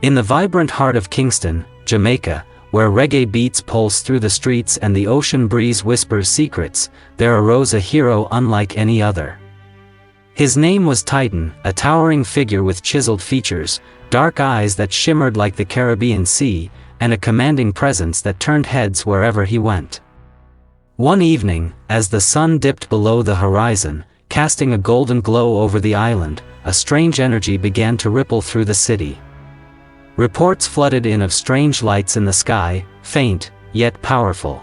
In the vibrant heart of Kingston, Jamaica, where reggae beats pulse through the streets and the ocean breeze whispers secrets, there arose a hero unlike any other. His name was Titan, a towering figure with chiseled features, dark eyes that shimmered like the Caribbean Sea, and a commanding presence that turned heads wherever he went. One evening, as the sun dipped below the horizon, casting a golden glow over the island, a strange energy began to ripple through the city. Reports flooded in of strange lights in the sky, faint, yet powerful.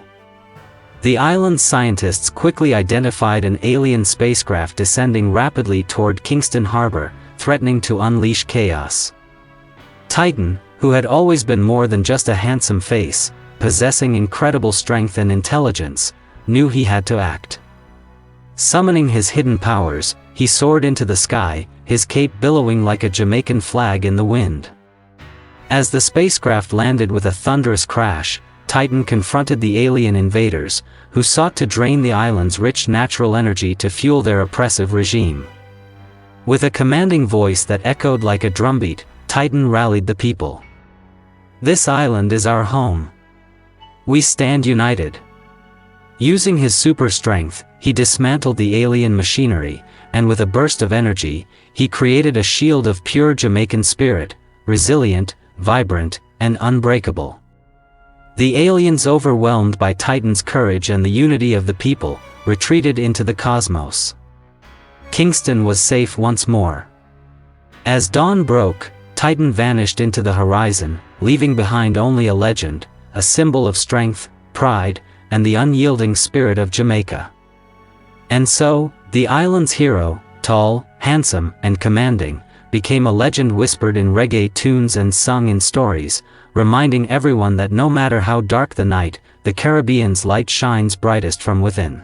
The island's scientists quickly identified an alien spacecraft descending rapidly toward Kingston Harbor, threatening to unleash chaos. Titan, who had always been more than just a handsome face, possessing incredible strength and intelligence, knew he had to act. Summoning his hidden powers, he soared into the sky, his cape billowing like a Jamaican flag in the wind. As the spacecraft landed with a thunderous crash, Titan confronted the alien invaders, who sought to drain the island's rich natural energy to fuel their oppressive regime. With a commanding voice that echoed like a drumbeat, Titan rallied the people. "This island is our home. We stand united." Using his super strength, he dismantled the alien machinery, and with a burst of energy, he created a shield of pure Jamaican spirit, resilient, vibrant, and unbreakable. The aliens, overwhelmed by Titan's courage and the unity of the people, retreated into the cosmos. Kingston was safe once more. As dawn broke, Titan vanished into the horizon, leaving behind only a legend, a symbol of strength, pride, and the unyielding spirit of Jamaica. And so, the island's hero, tall, handsome, and commanding, became a legend whispered in reggae tunes and sung in stories, reminding everyone that no matter how dark the night, the Caribbean's light shines brightest from within.